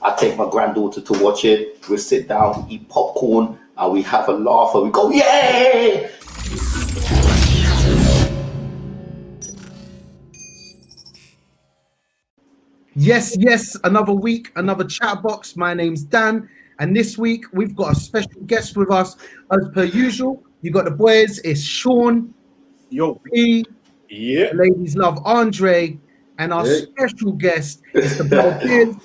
I take my granddaughter to watch it. We sit down, eat popcorn, and we have a laugh, and we go, "Yay!" Yes, another week, another Chatterbox. My name's Dan, and this week we've got a special guest with us. As per usual, you got the boys. It's Sean, Yo, P, yeah, the ladies love Andre, and our special guest is the bro Biz.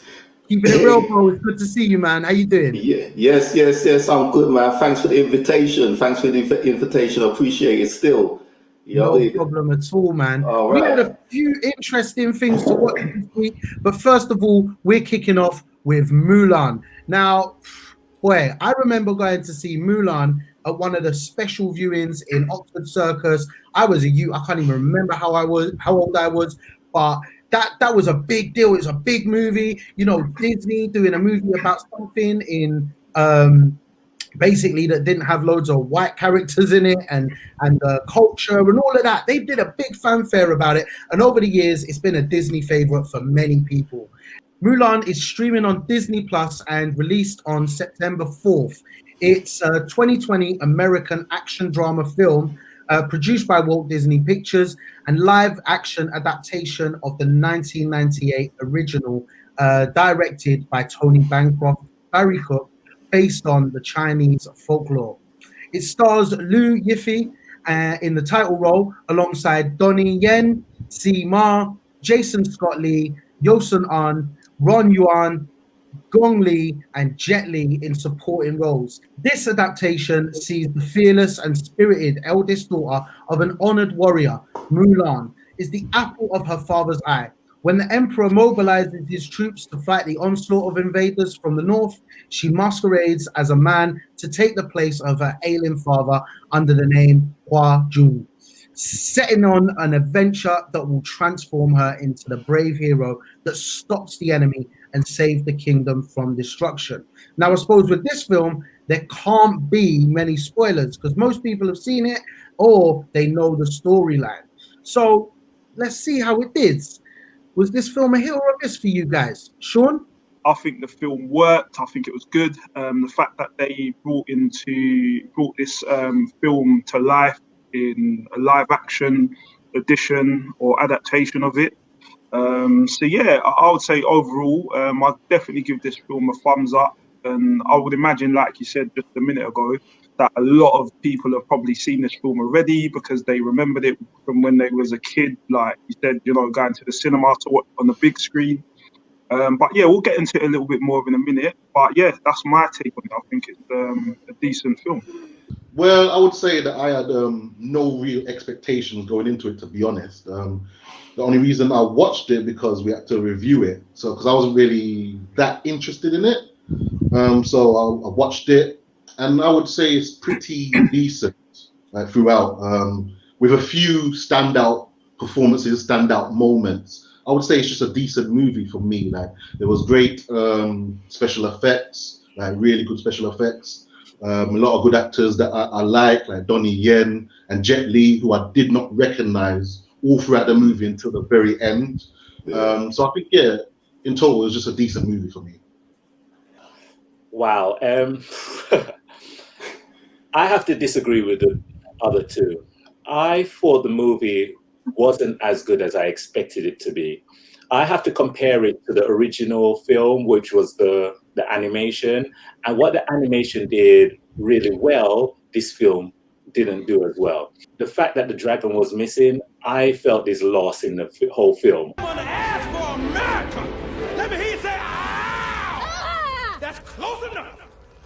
Keeping it real, bro. It's good to see you, man. How you doing? Yeah, yes. I'm good, man. Thanks for the invitation. Thanks for the invitation. I appreciate it still. You know, No problem at all, man. all We had right. a few interesting things to watch this week, but first of all, we're kicking off with Mulan. Now, boy, I remember going to see Mulan at one of the special viewings in Oxford Circus. I was a youth. I can't even remember how old I was, but that was a big deal. It's a big movie. You know, Disney doing a movie about something in basically that didn't have loads of white characters in it and culture and all of that. They did a big fanfare about it, and over the years, it's been a Disney favorite for many people. Mulan is streaming on Disney Plus and released on September 4th. It's a 2020 American action drama film produced by Walt Disney Pictures and live action adaptation of the 1998 original, directed by Tony Bancroft, Barry Cook, based on the Chinese folklore. It stars Liu Yifei in the title role alongside Donnie Yen, Si Ma, Jason Scott Lee, Yosun An, Ron Yuan, Gong Li, and Jet Li in supporting roles. This adaptation sees the fearless and spirited eldest daughter of an honored warrior, Mulan, is the apple of her father's eye. When the emperor mobilizes his troops to fight the onslaught of invaders from the north, she masquerades as a man to take the place of her ailing father under the name Hua Jun, setting on an adventure that will transform her into the brave hero that stops the enemy and saves the kingdom from destruction. Now, I suppose with this film, there can't be many spoilers because most people have seen it or they know the storyline. So let's see how it did. Was this film a hit or a miss for you guys? Sean? I think the film worked. I think it was good. The fact that they brought this film to life in a live action edition or adaptation of it. So yeah, I would say overall, I'd definitely give this film a thumbs up. And I would imagine, like you said just a minute ago, that a lot of people have probably seen this film already because they remembered it from when they was a kid. Like you said, going to the cinema to watch on the big screen. But yeah, we'll get into it a little bit more in a minute. But yeah, that's my take on it. I think it's a decent film. Well, I would say that I had no real expectations going into it, to be honest. The only reason I watched it because we had to review it. So, because I wasn't really that interested in it. So I watched it, and I would say it's pretty decent throughout, with a few standout performances, standout moments. I would say it's just a decent movie for me. Like there was great special effects, like really good special effects. A lot of good actors that I like Donnie Yen and Jet Li, who I did not recognize all throughout the movie until the very end. So I think, yeah, in total, it was just a decent movie for me. Wow. I have to disagree with the other two. I thought the movie wasn't as good as I expected it to be. I have to compare it to the original film, which was the animation. And what the animation did really well, this film didn't do as well. The fact that the dragon was missing, I felt this loss in the whole film. I'm gonna ask for America. Let me hear you say, "Ow!" Ah! That's close enough.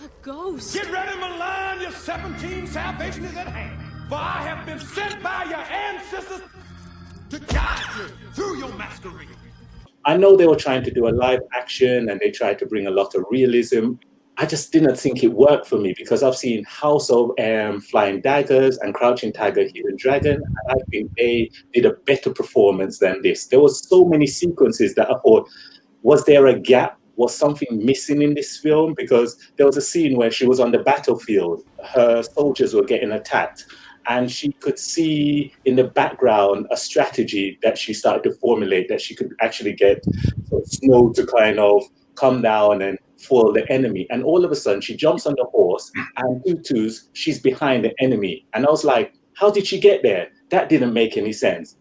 A ghost. Get ready, Mulan. Your 17 salvation is at hand. For I have been sent by your ancestors to guide you through your masquerade. I know they were trying to do a live action and they tried to bring a lot of realism. I just didn't think it worked for me because I've seen House of Flying Daggers and Crouching Tiger, Hidden Dragon, and I think they did a better performance than this. There was so many sequences that I thought, was there a gap? Was something missing in this film? Because there was a scene where she was on the battlefield, her soldiers were getting attacked, and she could see in the background a strategy that she started to formulate that she could actually get snow to kind of come down and foil the enemy. And all of a sudden, she jumps on the horse, and tutus, she's behind the enemy. And I was like, how did she get there? That didn't make any sense.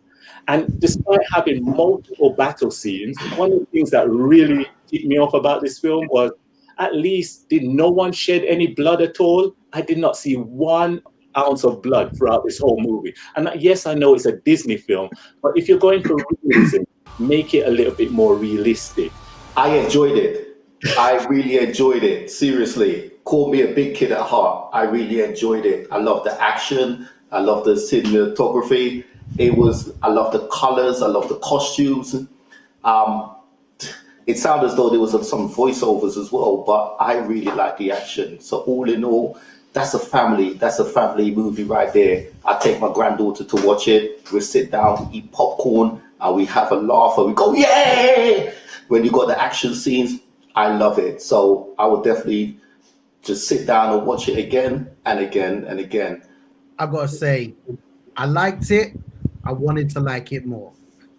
And despite having multiple battle scenes, one of the things that really tipped me off about this film was, at least, did no one shed any blood at all? I did not see 1 ounce of blood throughout this whole movie. And yes, I know it's a Disney film, but if you're going for realism, make it a little bit more realistic. I enjoyed it. I really enjoyed it. Seriously. Call me a big kid at heart. I really enjoyed it. I love the action. I love the cinematography. I love the colors. I love the costumes. It sounded as though there was some voiceovers as well, but I really like the action. So all in all, that's a family movie right there. I take my granddaughter to watch it. We sit down, eat popcorn, and we have a laugh, and we go, yay! When you got the action scenes, I love it. So I would definitely just sit down and watch it again and again and again. I gotta say, I liked it. I wanted to like it more.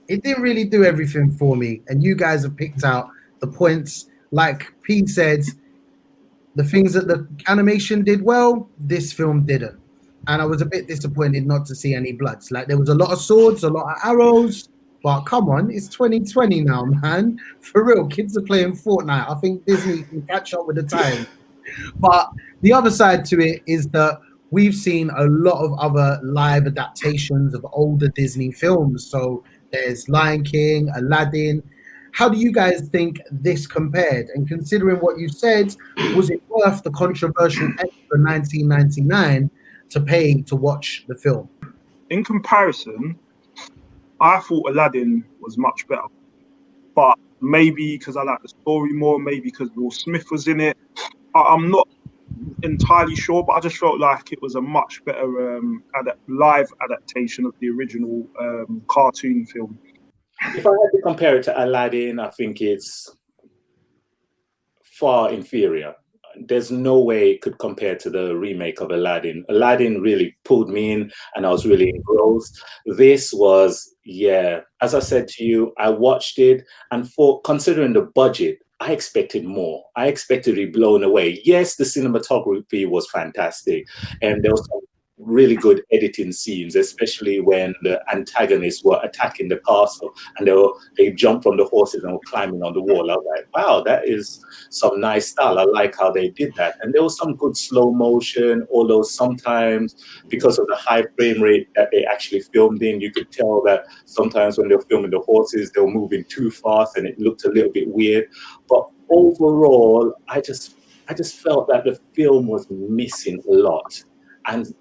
It didn't really do everything for me, and you guys have picked out the points. Like Pete said, the things that the animation did well, this film didn't. And I was a bit disappointed not to see any bloods. Like, there was a lot of swords, a lot of arrows, but come on, it's 2020 now, man. For real, kids are playing Fortnite. I think Disney can catch up with the time. But the other side to it is that we've seen a lot of other live adaptations of older Disney films. So there's Lion King, Aladdin. How do you guys think this compared? And considering what you said, was it worth the controversial extra $19.99 to pay to watch the film? In comparison, I thought Aladdin was much better. But maybe because I like the story more, maybe because Will Smith was in it. I'm not entirely sure, but I just felt like it was a much better live adaptation of the original cartoon film. If I had to compare it to Aladdin, I think it's far inferior. There's no way it could compare to the remake of Aladdin. Aladdin really pulled me in, and I was really engrossed. This was, as I said to you, I watched it, and for considering the budget, I expected more. I expected to be blown away. Yes, the cinematography was fantastic, and there was some really good editing scenes, especially when the antagonists were attacking the castle and they jumped from the horses and were climbing on the wall. I was like, wow, that is some nice style. I like how they did that. And there was some good slow motion, although sometimes because of the high frame rate that they actually filmed in, you could tell that sometimes when they were filming the horses, they were moving too fast and it looked a little bit weird. But overall, I just felt that the film was missing a lot. And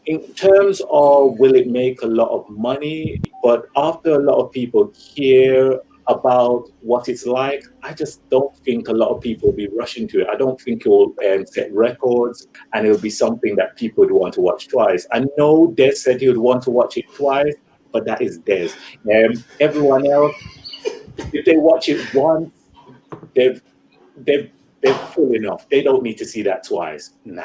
in terms of will it make a lot of money, but after a lot of people hear about what it's like, I just don't think a lot of people will be rushing to it. I don't think it will set records, and it will be something that people would want to watch twice. I know Des said he would want to watch it twice, but that is Des. Everyone else, if they watch it once, they're full enough. They don't need to see that twice. Nah,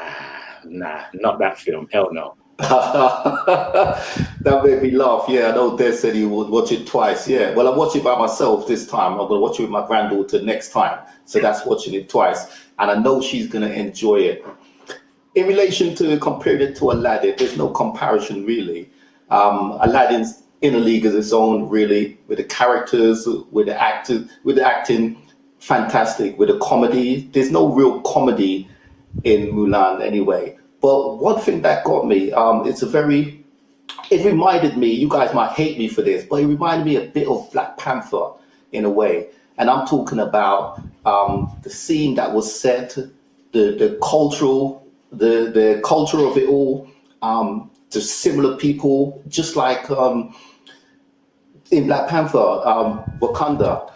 not that film. Hell no. That made me laugh. Yeah, I know Des said he would watch it twice. Yeah, well, I watched it by myself this time. I'm going to watch it with my granddaughter next time. So that's watching it twice. And I know she's going to enjoy it. In relation to comparing it to Aladdin, there's no comparison really. Aladdin's in a league of its own, really, with the characters, with the acting, fantastic. With the comedy, there's no real comedy in Mulan anyway. But one thing that got me, it reminded me, you guys might hate me for this, but it reminded me a bit of Black Panther in a way. And I'm talking about the scene that was set, the culture of it all, the similar people, just like in Black Panther, Wakanda.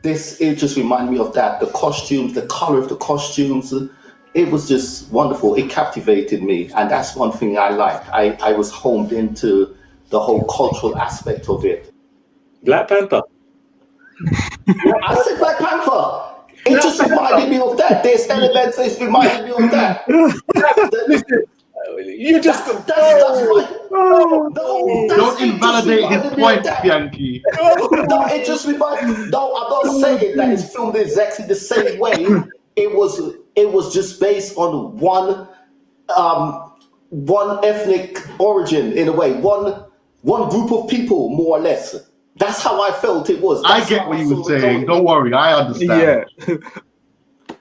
It just reminded me of that. The costumes, the color of the costumes, it was just wonderful. It captivated me, and that's one thing I liked. I was homed into the whole cultural aspect of it. Black Panther. I said Black Panther. It just reminded me of that. There's elements that reminded me of that. You just That's right. No, Don't invalidate his point, Bianchi. No, it just reminded. No, I'm not saying that it's filmed exactly the same way. It was just based on one ethnic origin in a way, one group of people more or less. That's how I felt it was. I That's get how what I you were saw the saying. tone. Don't worry, I understand. Yeah.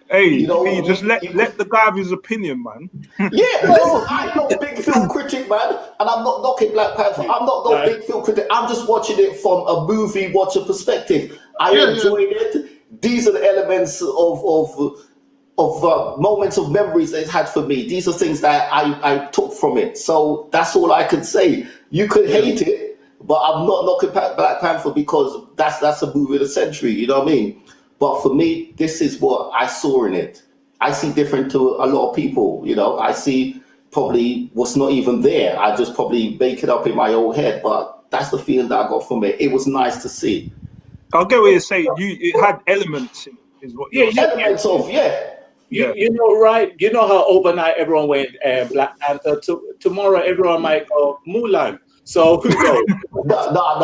Hey, You know, V, just let the guy have his opinion, man. Yeah, listen, I'm not a big film critic, man, and I'm not knocking Black Panther. I'm not no big film critic. I'm just watching it from a movie watcher perspective. I enjoyed it. These are the elements of moments of memories that it had for me. These are things that I took from it. So that's all I could say. You could hate it, but I'm not knocking Black Panther because that's a movie of the century. You know what I mean? But for me, this is what I saw in it. I see different to a lot of people. You know, I see probably what's not even there. I just probably make it up in my own head. But that's the feeling that I got from it. It was nice to see. I'll get what you're saying. It had elements in it, is what you're saying. Elements of You know, right? You know how overnight everyone went Black Panther. Tomorrow everyone might go Mulan. So who knows? No. That's not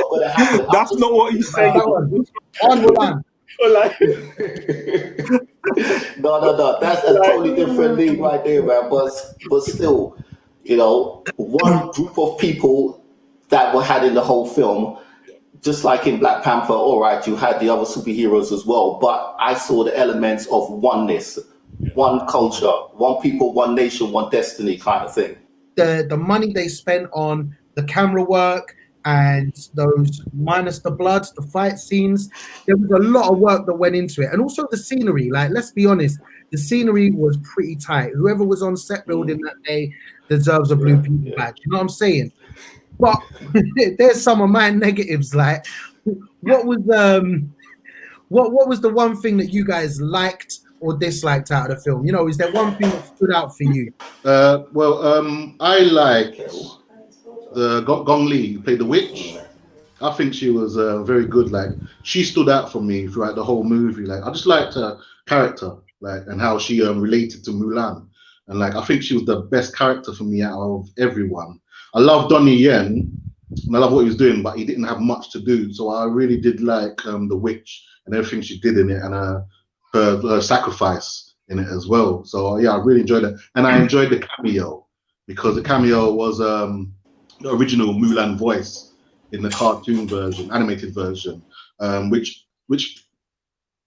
going to happen. That's not what he's saying. Mulan. Like, No. That's a totally different league right there, man. But still, you know, one group of people that were had in the whole film, just like in Black Panther, all right, you had the other superheroes as well, but I saw the elements of oneness, one culture, one people, one nation, one destiny kind of thing. The money they spent on the camera work and those minus the blood, the fight scenes, there was a lot of work that went into it. And also the scenery, like, let's be honest, the scenery was pretty tight. Whoever was on set building that day deserves a blue people badge. You know what I'm saying? But there's some of my negatives. Like, what was the one thing that you guys liked or disliked out of the film? You know, is there one thing that stood out for you? I liked the Gong Li, who played the witch. I think she was very good. Like, she stood out for me throughout the whole movie. Like, I just liked her character, like, and how she related to Mulan. And like, I think she was the best character for me out of everyone. I love Donnie Yen, and I love what he was doing, but he didn't have much to do. So I really did like the witch and everything she did in it, and her sacrifice in it as well. So yeah, I really enjoyed it, and I enjoyed the cameo because the cameo was the original Mulan voice in the cartoon version, animated version, which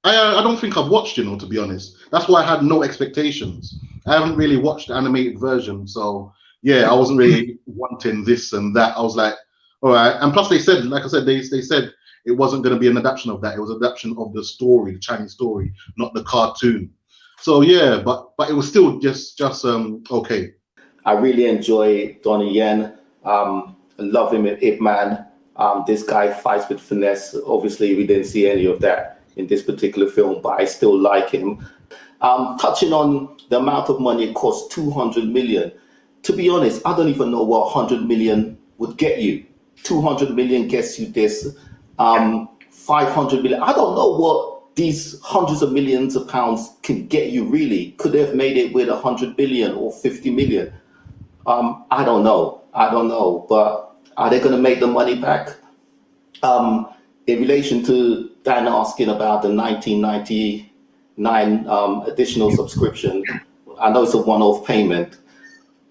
I don't think I've watched, you know, to be honest. That's why I had no expectations. I haven't really watched the animated version, so yeah, I wasn't really wanting this and that. I was like, all right. And plus, they said, like I said, they said it wasn't going to be an adaptation of that. It was an adaptation of the story, the Chinese story, not the cartoon. So yeah, but it was still just okay. I really enjoy Donnie Yen. I love him in Ip Man. This guy fights with finesse. Obviously, we didn't see any of that in this particular film, but I still like him. Touching on the amount of money it cost, 200 million. To be honest, I don't even know what 100 million would get you. 200 million gets you this. 500 million. I don't know what these hundreds of millions of pounds can get you really. Could they have made it with 100 billion or 50 million? I don't know. But are they going to make the money back? In relation to Dan asking about the 1999 additional subscription, I know it's a one-off payment.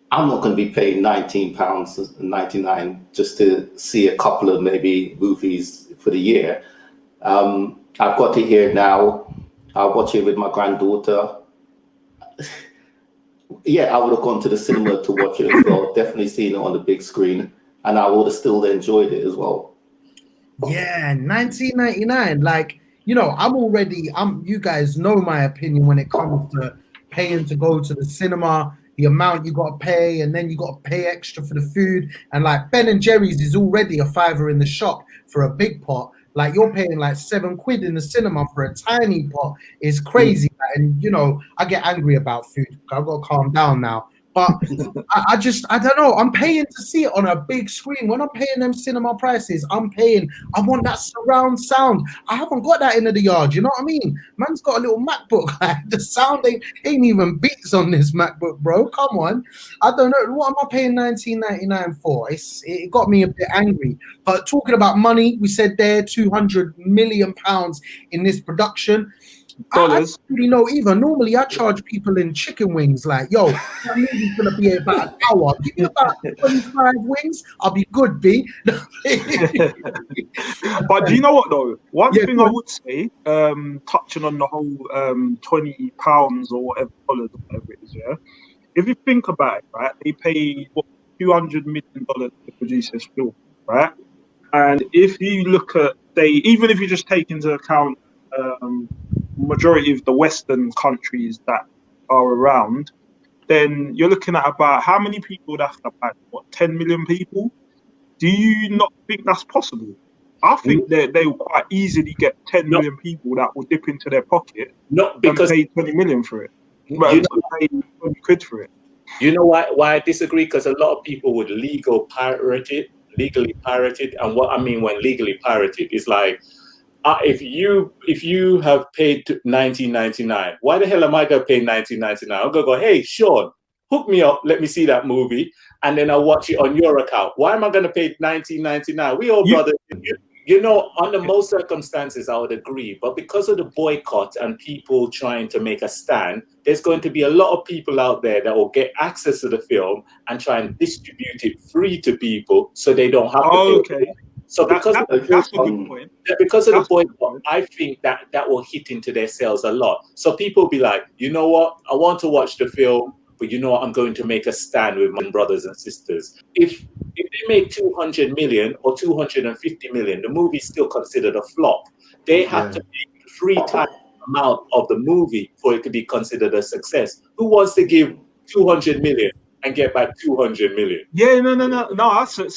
I'm not going to be paying £19.99 just to see a couple of maybe movies for the year. I've got it here now. I'll watch it with my granddaughter. Yeah, I would have gone to the cinema to watch it as well. Definitely seen it on the big screen, and I would have still enjoyed it as well. Yeah, 1999. Like, you know, you guys know my opinion when it comes to paying to go to the cinema, the amount you got to pay, and then you got to pay extra for the food. And like Ben and Jerry's is already a £5 in the shop for a big pot. Like, you're paying like £7 in the cinema for a tiny pot. It's crazy. And, you know, I get angry about food. I've got to calm down now. But I don't know. I'm paying to see it on a big screen. When I'm paying them cinema prices, I want that surround sound. I haven't got that into the yard. You know what I mean? Man's got a little MacBook. The sound ain't even beats on this MacBook, bro. Come on. I don't know. What am I paying $19.99 for? It got me a bit angry. But talking about money, we said there £200 million in this production. I don't really know either. Normally, I charge people in chicken wings. Like, yo, that movie's gonna be about an hour. Give me about 25 wings. I'll be good, B. But do you know what though? One thing I would say, touching on the whole £20 or whatever dollars or whatever it is, yeah. If you think about it, right, they pay $200 million to produce this film, right? And if you look at, even if you just take into account majority of the Western countries that are around, then you're looking at about how many people would have to buy? What, 10 million people? Do you not think that's possible? I think they will quite easily get 10 million people that will dip into their pocket and pay 20 million for it. Pay 20 quid for it. You know why I disagree? Because a lot of people would legally pirate it. And what I mean when legally pirated is like, if you have paid $19.99, why the hell am I gonna pay $19.99? I'm gonna go, hey Sean, hook me up, let me see that movie, and then I'll watch it on your account. Why am I gonna pay $19.99? We all brothers. You know, under most circumstances, I would agree. But because of the boycott and people trying to make a stand, there's going to be a lot of people out there that will get access to the film and try and distribute it free to people so they don't have to pay. Okay. So because of the boycott, I think that will hit into their sales a lot. So people will be like, you know what? I want to watch the film, but you know what? I'm going to make a stand with my brothers and sisters. If they make 200 million or 250 million, the movie is still considered a flop. They have to make 3 times the amount of the movie for it to be considered a success. Who wants to give 200 million and get back 200 million? Yeah, no. So this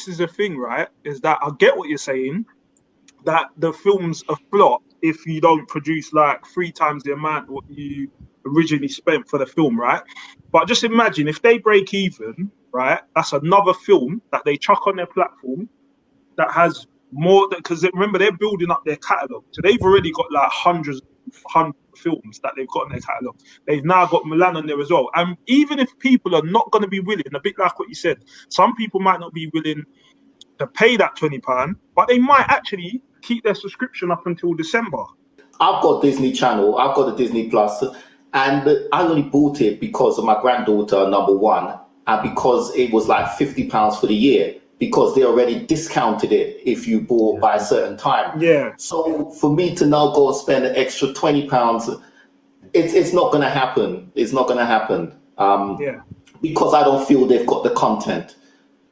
is the thing, right? Is that I get what you're saying, that the film's a flop if you don't produce like 3 times the amount what you originally spent for the film, right? But just imagine if they break even, right? That's another film that they chuck on their platform that has more, because remember they're building up their catalogue, so they've already got like hundreds films that they've got in their catalogue. They've now got Mulan on there as well. And even if people are not going to be willing, a bit like what you said, some people might not be willing to pay that £20, but they might actually keep their subscription up until December. I've got Disney Channel, I've got the Disney Plus, and I only bought it because of my granddaughter, number one, and because it was like £50 for the year, because they already discounted it if you bought by a certain time. Yeah. So for me to now go and spend an extra £20, it's not going to happen. It's not going to happen. Because I don't feel they've got the content.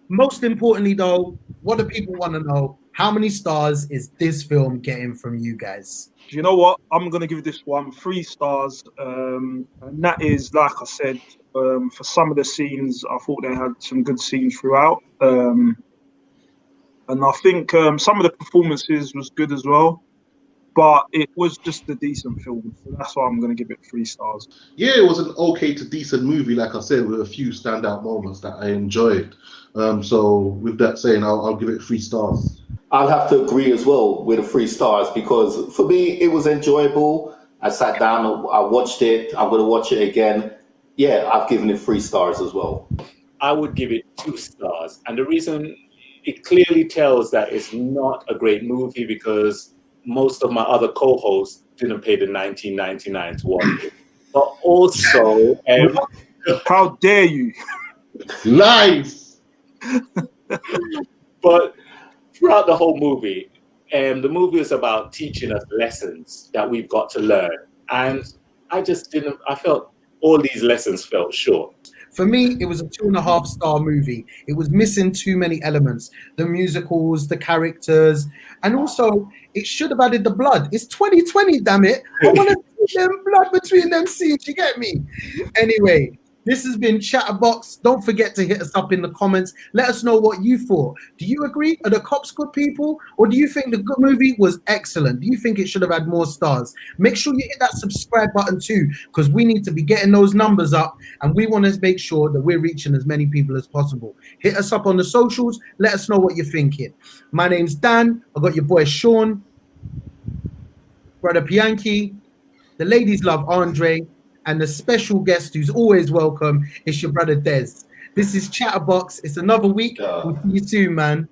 Most importantly, though, what do people want to know? How many stars is this film getting from you guys? Do you know what? I'm going to give this one 3 stars. And that is, like I said, for some of the scenes, I thought they had some good scenes throughout. And I think some of the performances was good as well. But it was just a decent film. So that's why I'm going to give it 3 stars. Yeah, it was an okay to decent movie, like I said, with a few standout moments that I enjoyed. So with that saying, I'll give it 3 stars. I'll have to agree as well with the 3 stars, because for me, it was enjoyable. I sat down, I watched it. I'm going to watch it again. Yeah, I've given it 3 stars as well. I would give it 2 stars. And the reason, it clearly tells that it's not a great movie because most of my other co-hosts didn't pay the $19.99 to watch it. But also... how dare you? Lies! But throughout the whole movie, the movie is about teaching us lessons that we've got to learn. And I felt all these lessons felt short. For me, it was a 2.5 star movie. It was missing too many elements. The musicals, the characters, and also it should have added the blood. It's 2020, damn it. I want to see them blood between them scenes, you get me? Anyway, This has been Chatterbox. Don't forget to hit us up in the comments. Let us know what you thought. Do you agree? Are the cops good people? Or do you think the good movie was excellent? Do you think it should have had more stars? Make sure you hit that subscribe button too, because we need to be getting those numbers up, and we want to make sure that we're reaching as many people as possible. Hit us up on the socials. Let us know what you're thinking. My name's Dan. I got your boy Sean, brother Pianki. The ladies love Andre, and the special guest who's always welcome is your brother Des. This is Chatterbox. It's another week. We'll see you soon, man.